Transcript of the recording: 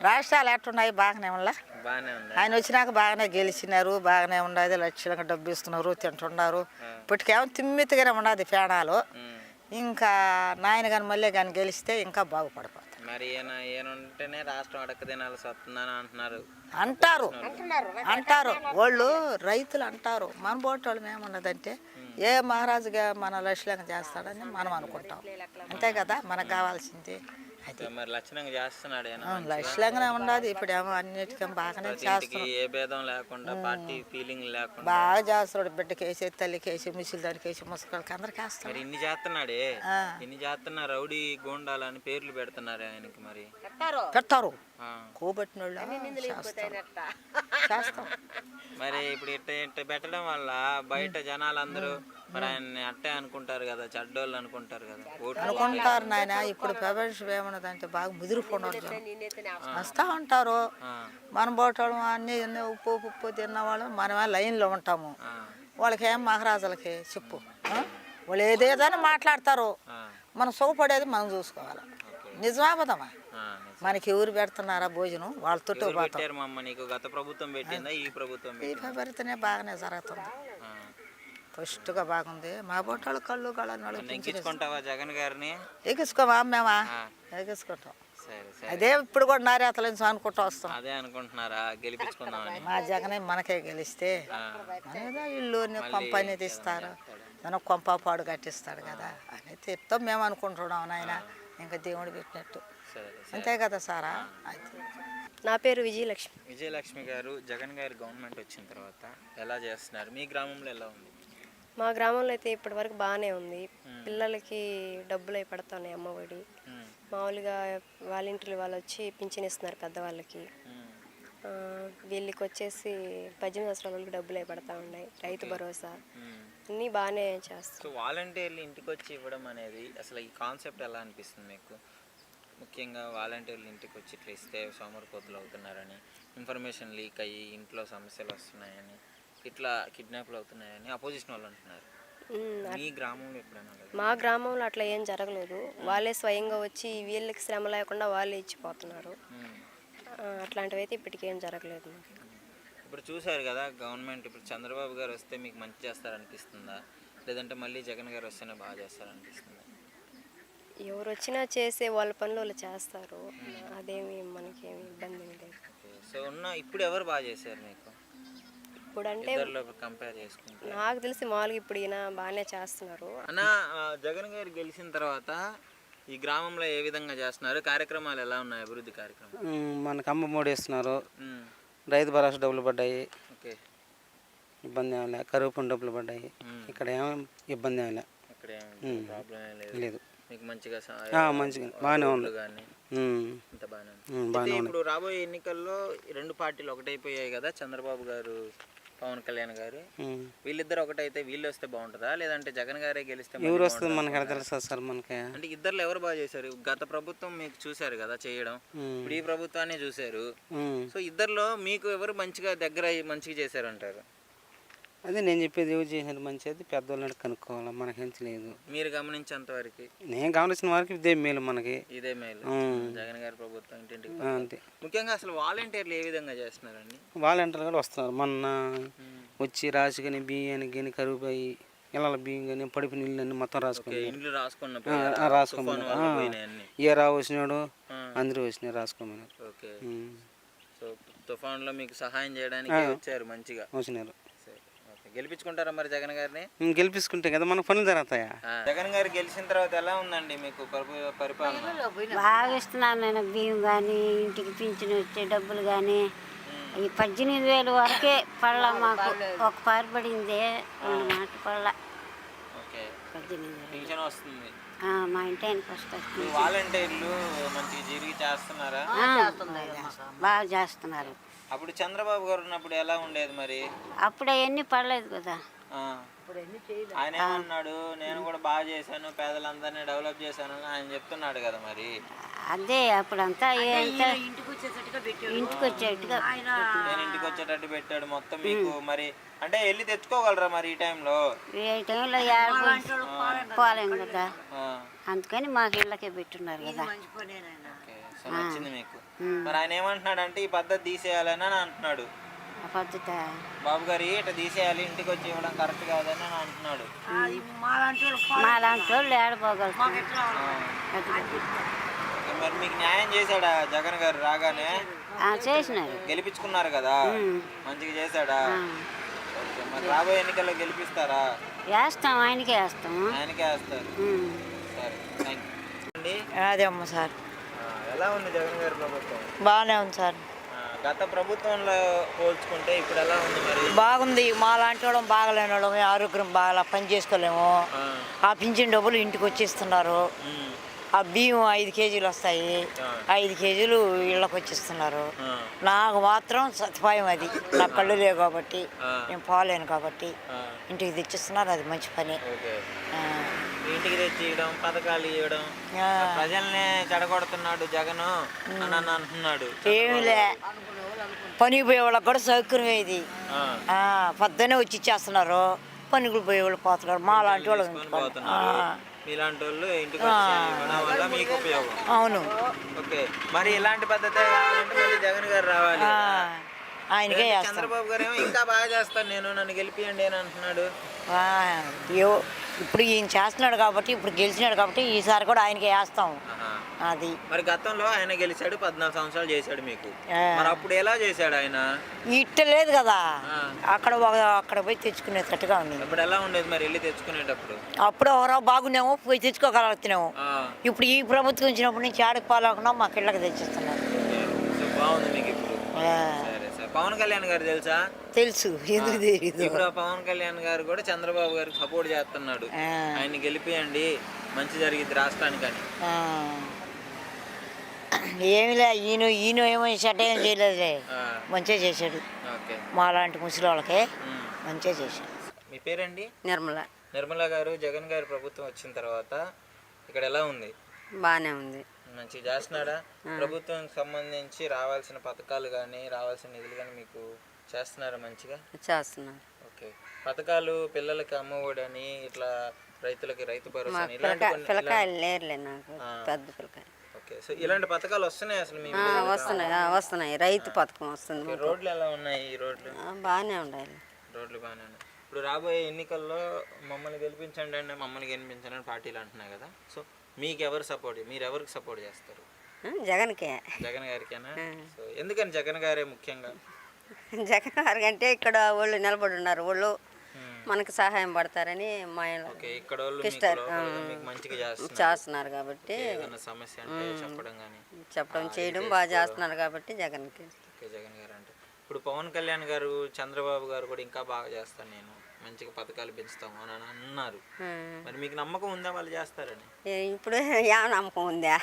రాష్ట్రాలు ఎట్టున్నాయి? బాగానే ఉన్నా. ఆయన వచ్చినాక బాగానే గెలిచినారు, బాగానే ఉండదు, లక్షలంగా డబ్బు ఇస్తున్నారు, తింటున్నారు. ఇప్పటికేమో తిమ్మితిగానే ఉండదు పేడాలు. ఇంకా నాయన కానీ మళ్ళీ కానీ గెలిస్తే ఇంకా బాగుపడిపోతారు. మరి ఈయనంటేనే రాష్ట్రం అడక్క తినాల్సి వస్తుందని అంటారు వాళ్ళు, రైతులు అంటారు. మన బోటోళ్ళు ఏమన్నదంటే ఏ మహారాజుగా మన లక్షలంగా చేస్తాడని మనం అనుకుంటాం. అంతే కదా మనకు కావాల్సింది. మరి లక్షణంగా చేస్తున్నాడు, లక్షలంగానే ఉండదు. ఇప్పుడు ఏమో అన్నిటికీ బాగానే చేస్తాడు, ఏ భేదం లేకుండా, పార్టీ ఫీలింగ్ లేకుండా బాగా చేస్తాడు. బిడ్డకి వేసి, తల్లికి వేసి, ముసలి దానికి వేసి, ముసలికి అందరికి వేస్తాడు. ఇన్ని చేస్తున్నాడే, ఇన్ని చేస్తున్నా రౌడీ గోండాలని పేర్లు పెడుతున్నారు ఆయనకి. మరి పెడతారు కోబట్టిన వాళ్ళు చేస్తాం. మరి ఇప్పుడు ఇట్ట పెట్టడం వల్ల బయట జనాలందరూ మరి ఆయన్ని అట్టే అనుకుంటారు కదా, చెడ్డోళ్ళు అనుకుంటారు కదా, అనుకుంటారు నాయన. ఇప్పుడు ప్రపంచం ఏమన్నదంటే బాగా ముదిరిపోవడం వస్తూ ఉంటారు. మన బోటోళ్ళు అన్నీ ఉప్పు తిన్నవాళ్ళు మనమే లైన్లో ఉంటాము. వాళ్ళకేం మహారాజులకి చెప్పు, వాళ్ళు ఏదేదని మాట్లాడతారు. మనం సుఖపడేది మనం చూసుకోవాలి. నిజమాబదమ్మా, మనకి ఎవరు పెడుతున్నారా భోజనం? వాళ్ళతో గత ప్రభుత్వం పెట్టిందా, ఈ ప్రభుత్వం పెడితేనే బాగానే జరుగుతుంది. ఫస్ట్గా బాగుంది. మా బొట్టాలు కళ్ళు ఎక్కించుకుంటావా జగన్ గారిని? ఎక్కించుకోమా మేమా? ఎక్కించుకుంటాం. అదే ఇప్పుడు కూడా నారేతల నుంచి అనుకుంటూ వస్తాం. అదే అనుకుంటున్నారా గెలిపించుకుందామని? మా జగనే మనకే గెలిస్తే మనదా ఇల్లు కొంప అనేది ఇస్తారు, మనకు కొంప పాడు కట్టిస్తాడు కదా అని చెప్తాం మేము అనుకుంటున్నాం నాయన. ఇంకా దేవుడు పెట్టినట్టు అంతే కదా సారా. నా పేరు విజయలక్ష్మి. విజయలక్ష్మి గారు, జగన్ గారి గవర్నమెంట్ వచ్చిన తర్వాత ఎలా చేస్తున్నారు? మీ గ్రామంలో ఎలా ఉంది? మా గ్రామంలో అయితే ఇప్పటి వరకు బాగానే ఉంది. పిల్లలకి డబ్బులు అవి పడుతున్నాయి, అమ్మఒడి. మామూలుగా వాలంటీర్లు వాళ్ళు వచ్చి పింఛన్ ఇస్తున్నారు పెద్దవాళ్ళకి. వీళ్ళకి వచ్చేసి 18 సంవత్సరాల వాళ్ళకి డబ్బులు అవి పడతా ఉన్నాయి. రైతు భరోసా అన్నీ బాగానే చేస్తారు. వాలంటీర్లు ఇంటికి వచ్చి ఇవ్వడం అనేది అసలు ఈ కాన్సెప్ట్ ఎలా అనిపిస్తుంది మీకు? ముఖ్యంగా వాలంటీర్లు ఇంటికి వచ్చి ఇట్లా ఇస్తే సోమరిపోతులు అవుతున్నారని, ఇన్ఫర్మేషన్ లీక్ అయ్యి ఇంట్లో సమస్యలు వస్తున్నాయని, ఇట్లా కిడ్నాప్లు అవుతున్నాయని అపోజిషన్ వాళ్ళు అంటున్నారు. మీ గ్రామంలో ఎప్పుడైనా? మా గ్రామంలో అట్లా ఏం జరగలేదు. వాళ్ళే స్వయంగా వచ్చి వీళ్ళకి శ్రమ లేకుండా వాళ్ళే ఇచ్చిపోతున్నారు. అట్లాంటివి అయితే ఇప్పటికేం జరగలేదు. ఇప్పుడు చూసారు కదా గవర్నమెంట్, ఇప్పుడు చంద్రబాబు గారు వస్తే మీకు మంచి చేస్తారనిపిస్తుందా, లేదంటే మళ్ళీ జగన్ గారు వస్తేనే బాగా చేస్తారనిపిస్తుందా? ఎవరు వచ్చినా చేసే వాళ్ళ పనులు వాళ్ళు చేస్తారు, అదేమి మనకేమి ఇబ్బంది లేదు. సో ఇప్పుడు ఎవరు బాగా చేశారు మీకు? ఇప్పుడు అంటే కంపేర్ చేసుకుంటే నాకు తెలిసి మామూలుగా ఇప్పుడు ఈయన బాగానే చేస్తున్నారు. అన్న, జగన్ గారు గెలిచిన తర్వాత ఈ గ్రామంలో ఏ విధంగా చేస్తున్నారు? కార్యక్రమాలు ఎలా ఉన్నాయి? అభివృద్ధి కార్యక్రమం మనకు అమ్మఒడి ఇస్తున్నారు, రైతు భరోసా డబ్బులు పడ్డాయి, ఇబ్బంది ఏమి లేదు. కరువు డబ్బులు పడ్డాయి. ఇక్కడ ఏమో ఇబ్బంది ఏమి లేదు. మీకు మంచిగా బాగానే ఉంది. ఇప్పుడు రాబోయే ఎన్నికల్లో రెండు పార్టీలు ఒకటైపోయాయి కదా, చంద్రబాబు గారు, పవన్ కళ్యాణ్ గారు. వీళ్ళిద్దరు ఒకటైతే వీళ్ళు వస్తే బాగుంటుందా, లేదంటే జగన్ గారే గెలిస్తే? ఎవరు వస్తుంది మనకి ఎలా తెలుస్తుంది సార్? మనకి అంటే ఇద్దరు ఎవరు బాగా చేశారు? గత ప్రభుత్వం మీకు చూశారు కదా చేయడం, ఇప్పుడు ఈ ప్రభుత్వాన్ని చూశారు. సో ఇద్దరులో మీకు ఎవరు మంచిగా దగ్గర మంచిగా చేశారు అంటారు? అదే నేను చెప్పేది, ఎవరు చేసినట్టు మంచిది పెద్దవాళ్ళని కనుక్కోవాలి, మనకేం లేదు. మీరు గమనించేంత వరకు? నేను గమనించిన వరకు ఇదే మేలు మనకి. ఇదే మేలు జగన్ గారి ప్రభుత్వం ఇంటింటికి. అంతే. ముఖ్యంగా అసలు వాలంటీర్లు ఏ విధంగా చేస్తున్నారండి? వాలంటీర్లు కూడా వస్తున్నారు. మొన్న వచ్చి రాసి కానీ బియ్యాన్ని కానీ కరువు ఇళ్ళ బియ్యం కానీ పడిపి నీళ్ళు అన్ని మొత్తం రాసుకోమన్నారు. ఏ వచ్చినాడు అందరూ వచ్చినారు రాసుకోమన్నారు. ఓకే. సో తుఫాన్లో మీకు సహాయం చేయడానికి వచ్చారు, మంచిగా వచ్చినారు. గెలిపించుకుంటారా మరి జగన్ గారిని? గెలిపించుకుంటే కదా మన పనులు జరుగుతాయా? జగన్ గారు గెలిచిన తర్వాత ఎలా ఉందండి మీకు పరిపాలన? బాగా ఇస్తున్నాను నేను. బియ్యం కానీ, ఇంటికి పింఛను వచ్చే డబ్బులు కానీ, ఈ 18,000 వరకే పళ్ళ మాకు. ఒక పారి పడింది, 2 మాట పళ్ళ. 18,000 వస్తుంది మా ఇంటి ఆయనకి వస్తుంది. వాలంటీర్లు మంచిగా జరిగి చేస్తున్నారా? బాగా చేస్తున్నారు. అప్పుడు చంద్రబాబు గారు ఉన్నప్పుడు ఎలా ఉండేది మరి? అప్పుడు అవన్నీ పడలేదు కదా. ఆయన ఏమన్నాడు, నేను కూడా బాగా చేశాను, పేదలందరినీ డెవలప్ చేశాను ఆయన చెప్తున్నాడు కదా. మరి అదే అప్పుడంతా ఇంటికి వచ్చేట్టుగా నేను ఇంటికి వచ్చేటట్టు పెట్టాడు మొత్తం మీకు. మరి అంటే వెళ్ళి తెచ్చుకోగలరా మరి ఈ టైంలో? పోలేం కదా. అందుకని మాకు ఇళ్ళకే పెట్టున్నారు కదా. ఓకే, సో నచ్చింది మీకు. మరి ఆయన ఏమంటున్నాడు అంటే ఈ పద్ధతి తీసేయాలని అని అంటున్నాడు. ఆ పద్ధతి బాబు గారు ఇట్లా తీసేయాలి, ఇంటికి వచ్చి ఇవ్వడం కరెక్ట్ కాదని అని అంటున్నాడు. మా లాంటి వాళ్ళు ఏడపోగలుగుతాం. మరి మీకు న్యాయం చేశాడా జగన్ గారు రాగానే? చేసినారు, గెలిపించుకున్నారు కదా, మంచిగా చేశాడా? ఓకే, మరి రాబోయే ఎన్నికల్లో గెలిపిస్తారా? వేస్తాం, ఆయనకే వేస్తాము. ఆయనకే వేస్తారు. సరే, థ్యాంక్ యూ అండి. అదే అమ్మ సార్, ఎలా ఉంది జగన్ గారి ప్రభుత్వం? బాగానే ఉంది సార్. గత ప్రభుత్వంలో పోల్చుకుంటే ఇప్పుడు ఎలా ఉంది మరి? బాగుంది. మా లాంటి వాళ్ళం బాగలేని వాళ్ళం ఆరోగ్యం బాగా పని చేసుకోలేము. ఆ పింఛన్ డబ్బులు ఇంటికి వచ్చేస్తున్నారు. ఆ బియ్యం 5 కేజీలు వస్తాయి, 5 కేజీలు ఇళ్ళకి వచ్చేస్తున్నారు. నాకు మాత్రం సదుపాయం అది, నా కళ్ళు లేవు కాబట్టి, నేను పోలేను కాబట్టి ఇంటికి తెచ్చిస్తున్నారు. అది మంచి పని. ఇంటికి తెచ్చి ఇవ్వడం, పథకాలు ఇవ్వడం, ప్రజల్ని చెడగొడుతున్నాడు జగన్ అని అంటున్నాడు. ఏమిలే, పనికి పోయే వాళ్ళకి కూడా సౌకర్యం ఇది. పొద్దునే వచ్చి ఇచ్చేస్తున్నారు, పనికి పోయే వాళ్ళు పోతున్నారు. మా లాంటి వాళ్ళు మీలాంటి వాళ్ళు ఇంటికి వచ్చి ఇవ్వడం వల్ల మీకు ఉపయోగం. అవును. ఓకే, మరి ఇలాంటి పద్ధతి కావాలంటే మళ్ళీ జగన్ గారు రావాలి. ఆయనకే చంద్రబాబు గారు ఏమో ఇంకా బాగా చేస్తాను నేను, నన్ను గెలిపియండి అని అంటున్నాడు. ఇప్పుడు ఈయన చేస్తున్నాడు కాబట్టి, ఇప్పుడు గెలిచినాడు కాబట్టి ఈసారి కూడా ఆయనకే వేస్తాం. అది మరి గతంలో ఆయన గెలిచాడు, 14 సంవత్సరాలు చేశాడు మీకు. మరి అప్పుడు ఎలా చేశాడు ఆయన? ఇట్ట లేదు కదా, అక్కడ పోయి తెచ్చుకునేటట్టుగా ఉంది. ఇప్పుడు ఎలా ఉండేది మరి వెళ్ళి తెచ్చుకునేటప్పుడు? అప్పుడు ఎవరో బాగున్నాము, పోయి తెచ్చుకోగలుగుతున్నాము. ఇప్పుడు ఈ ప్రభుత్వం వచ్చినప్పటి నుంచి ఆడికి పాలకుండా మాకు ఇళ్ళకి తెచ్చిస్తున్నారు. బాగుంది మీకు ఇప్పుడు. సరే సార్, పవన్ కళ్యాణ్ గారు తెలుసా? తెలుసు, ఎందుకు తెలియదు. ఇప్పుడు పవన్ కళ్యాణ్ గారు కూడా చంద్రబాబు గారికి సపోర్ట్ చేస్తున్నాడు. ఆయన గెలిపియండి, మంచి జరిగింది రాష్ట్రానికి అని. ఏమిలే, ఈయన ఏమో షట్ ఏం చేయలేదులే, మంచిగా చేశాడు. మా లాంటి ముసలి వాళ్ళకే మంచిగా చేశాడు. మీ పేరండి? నిర్మల. నిర్మల గారు, జగన్ గారి ప్రభుత్వం వచ్చిన తర్వాత ఇక్కడ ఎలా ఉంది? బాగానే ఉంది. మంచిగా చేస్తున్నాడా? ప్రభుత్వానికి సంబంధించి రావాల్సిన పథకాలు కానీ రావాల్సిన నిధులు కానీ మీకు చేస్తున్నారా? మంచిగా చేస్తున్నారు. ఓకే, పథకాలు పిల్లలకి అమ్మఒడి అని, ఇట్లా రైతులకి రైతు భరోసా అని, పిల్లకాయలు లేరులే నాకు, పెద్ద పిల్లకాయలు. ఓకే, సో ఇలాంటి పథకాలు వస్తున్నాయి అసలు మీకు? వస్తున్నాయి, రైతు పథకం వస్తుంది. రోడ్లు ఎలా ఉన్నాయి? ఈ రోడ్లు బాగానే ఉండాలి. రోడ్లు బాగానే ఉన్నాయి. ఇప్పుడు రాబోయే ఎన్నికల్లో మమ్మల్ని గెలిపించండి అంటే మమ్మల్ని గెలిపించండి అని పార్టీలు అంటున్నాయి కదా, సో మీకు ఎవరు సపోర్ట్, మీరు ఎవరికి సపోర్ట్ చేస్తారు? జగన్కే. జగన్ గారికేనా? సో ఎందుకని జగన్ గారే ముఖ్యంగా? జగన్ గారి అంటే ఇక్కడ వాళ్ళు నిలబడి ఉన్నారు, వాళ్ళు మనకు సహాయం పడతారని మా ఇక్కడ చేస్తున్నారు కాబట్టి, సమస్య అంటే చెప్పడం చేయడం బాగా చేస్తున్నారు కాబట్టి జగన్కి. జగన్ గారు అంటే ఇప్పుడు పవన్ కళ్యాణ్ గారు, చంద్రబాబు గారు కూడా ఇంకా బాగా చేస్తాను నేను, మంచిగా పథకాలు పెంచుతాము అని అన్నారు. మరి మీకు నమ్మకం ఉందా వాళ్ళు చేస్తారని? ఇప్పుడు ఏ నమ్మకం ఉందా?